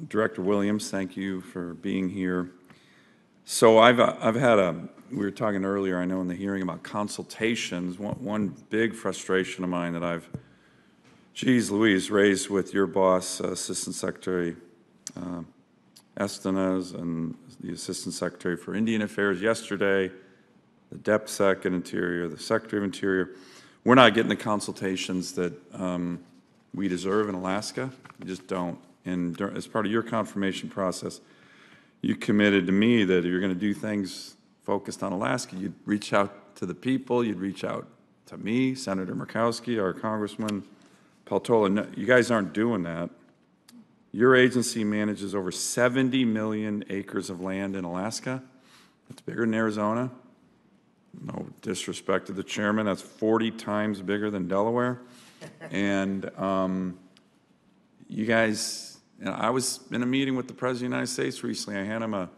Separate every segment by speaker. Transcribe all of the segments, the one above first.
Speaker 1: Director Williams, thank you for being here. So I've had we were talking earlier, I know in the hearing about consultations, one big frustration of mine that I've, geez Louise, raised with your boss, Assistant Secretary Estenes, and the Assistant Secretary for Indian Affairs yesterday, the DepSec in Interior, the Secretary of Interior. We're not getting the consultations that we deserve in Alaska. We just don't. And as part of your confirmation process, you committed to me that if you're going to do things focused on Alaska, you'd reach out to the people, you'd reach out to me, Senator Murkowski, our Congressman Peltola. No, you guys aren't doing that. Your agency manages over 70 million acres of land in Alaska. That's bigger than Arizona. No disrespect to the chairman, that's 40 times bigger than Delaware. And you guys, I was in a meeting with the President of the United States recently. I had him a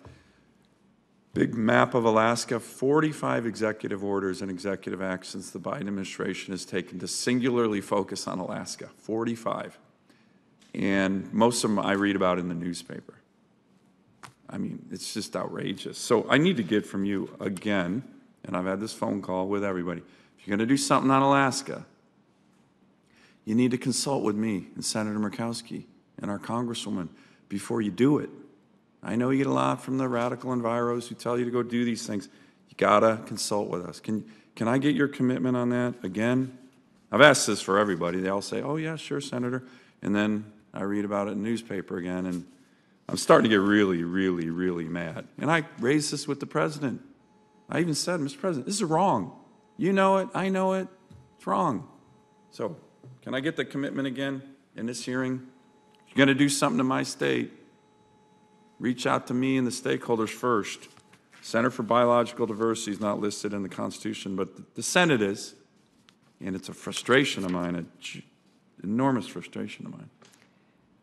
Speaker 1: big map of Alaska, 45 executive orders and executive actions the Biden administration has taken to singularly focus on Alaska, 45. And most of them I read about in the newspaper. I mean, it's just outrageous. So I need to get from you again, and I've had this phone call with everybody, if you're going to do something on Alaska, you need to consult with me and Senator Murkowski and our Congresswoman before you do it. I know you get a lot from the radical enviros who tell you to go do these things. You gotta consult with us. Can I get your commitment on that again? I've asked this for everybody. They all say, oh yeah, sure, Senator. And then I read about it in the newspaper again, and I'm starting to get really, really, really mad. And I raised this with the President. I even said, Mr. President, this is wrong. You know it, I know it, it's wrong. So can I get the commitment again in this hearing? If you're gonna do something to my state, reach out to me and the stakeholders first. Center for Biological Diversity is not listed in the Constitution, but the Senate is, and it's a frustration of mine, an enormous frustration of mine.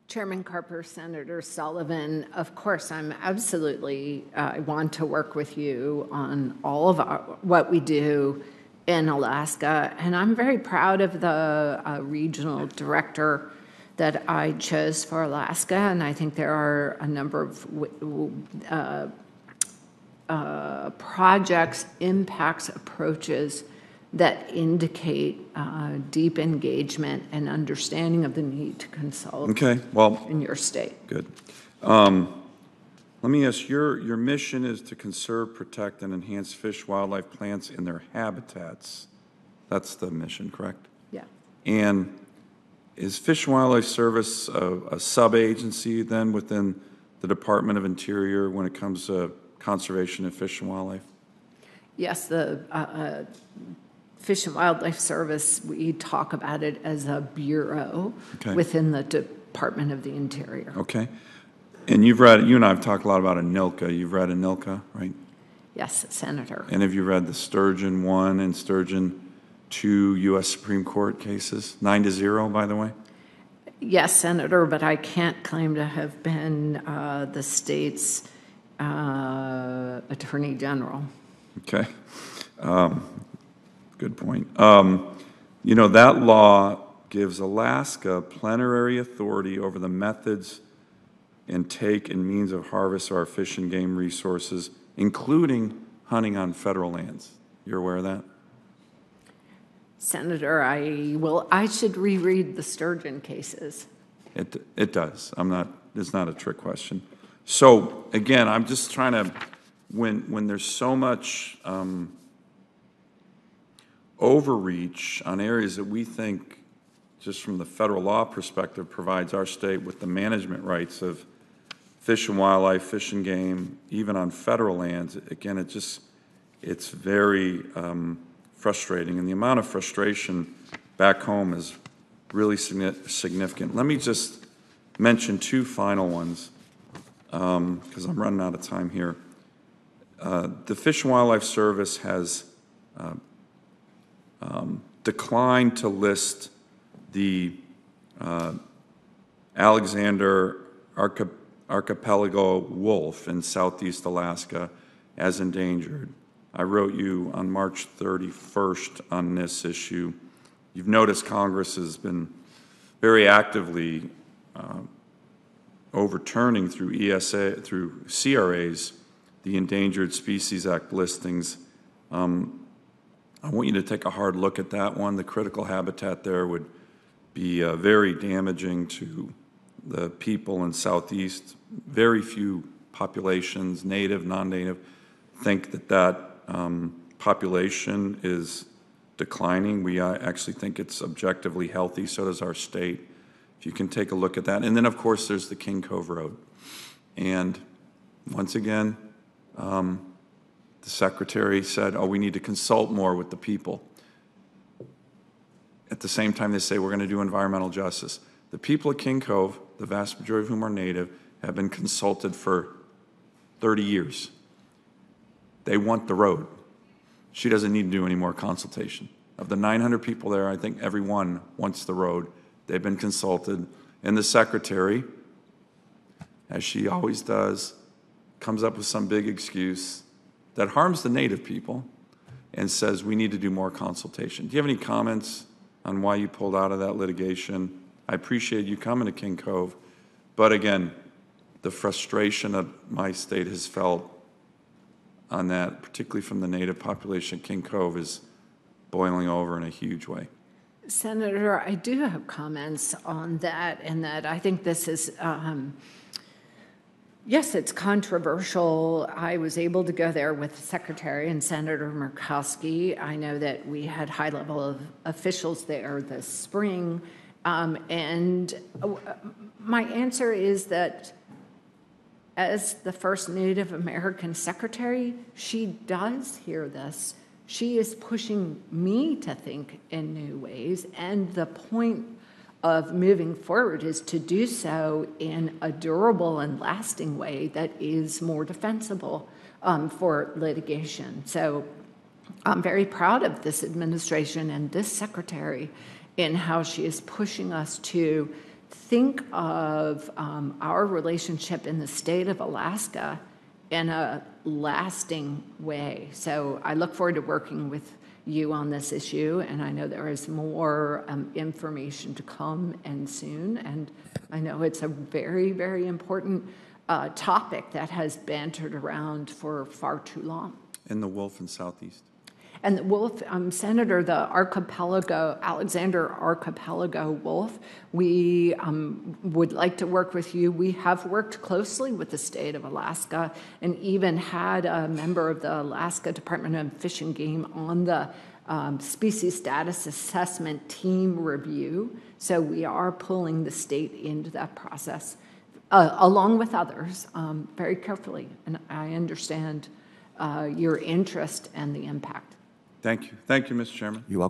Speaker 2: Chairman Carper, Senator Sullivan, of course, I'm absolutely, I want to work with you on all of what we do in Alaska, and I'm very proud of the regional director that I chose for Alaska, and I think there are a number of projects, impacts, approaches that indicate deep engagement and understanding of the need to consult in your state.
Speaker 1: Good. Let me ask, your mission is to conserve, protect, and enhance fish, wildlife, plants, and their habitats. That's the mission, correct?
Speaker 2: Yeah.
Speaker 1: And is Fish and Wildlife Service a sub-agency then within the Department of Interior when it comes to conservation of fish and wildlife?
Speaker 2: Yes, the Fish and Wildlife Service, we talk about it as a bureau within the Department of the Interior. Okay.
Speaker 1: And you've read, you and I have talked a lot about ANILCA. You've read ANILCA, right?
Speaker 2: Yes, Senator.
Speaker 1: And have you read the Sturgeon 1 and Sturgeon 2 U.S. Supreme Court cases? 9-0, by the way?
Speaker 2: Yes, Senator, but I can't claim to have been the state's Attorney General.
Speaker 1: Okay. Good point. You know, that law gives Alaska plenary authority over the methods and take and means of harvest of our fish and game resources, including hunting on federal lands. You're aware of that?
Speaker 2: Senator, I should reread the Sturgeon cases.
Speaker 1: It does. It's not a trick question. So again, I'm just trying to, when there's so much overreach on areas that we think, just from the federal law perspective, provides our state with the management rights of fish and wildlife, fish and game, even on federal lands, again, it's very frustrating. And the amount of frustration back home is really significant. Let me just mention two final ones, because I'm running out of time here. The Fish and Wildlife Service has declined to list the Alexander Archipelago wolf in southeast Alaska as endangered. I wrote you on March 31st on this issue. You've noticed Congress has been very actively overturning through through CRAs, the Endangered Species Act listings. I want you to take a hard look at that one. The critical habitat there would be very damaging to the people in Southeast. Very few populations, native, non-native, think that population is declining. We actually think it's objectively healthy, so does our state. If you can take a look at that. And then, of course, there's the King Cove Road. And once again, the secretary said, oh, we need to consult more with the people. At the same time, they say we're going to do environmental justice. The people of King Cove, the vast majority of whom are native, have been consulted for 30 years. They want the road. She doesn't need to do any more consultation. Of the 900 people there, I think everyone wants the road. They've been consulted. And the secretary, as she always does, comes up with some big excuse that harms the native people and says we need to do more consultation. Do you have any comments on why you pulled out of that litigation? I appreciate you coming to King Cove, but again, the frustration that my state has felt on that, particularly from the native population of King Cove, is boiling over in a huge way.
Speaker 2: Senator, I do have comments on that, and that I think this is yes, it's controversial. I was able to go there with the Secretary and Senator Murkowski. I know that we had high-level officials there this spring. And my answer is that as the first Native American secretary, she does hear this. She is pushing me to think in new ways. And the point of moving forward is to do so in a durable and lasting way that is more defensible for litigation. So I'm very proud of this administration and this secretary in how she is pushing us to think of our relationship in the state of Alaska in a lasting way. So I look forward to working with you on this issue, and I know there is more information to come and soon, and I know it's a very, very important topic that has bantered around for far too long.
Speaker 1: And the wolf in Southeast.
Speaker 2: And the wolf, Senator, the archipelago, Alexander Archipelago wolf, we would like to work with you. We have worked closely with the state of Alaska and even had a member of the Alaska Department of Fish and Game on the species status assessment team review. So we are pulling the state into that process, along with others, very carefully. And I understand your interest and the impact.
Speaker 1: Thank you. Thank you, Mr. Chairman.
Speaker 3: You're welcome.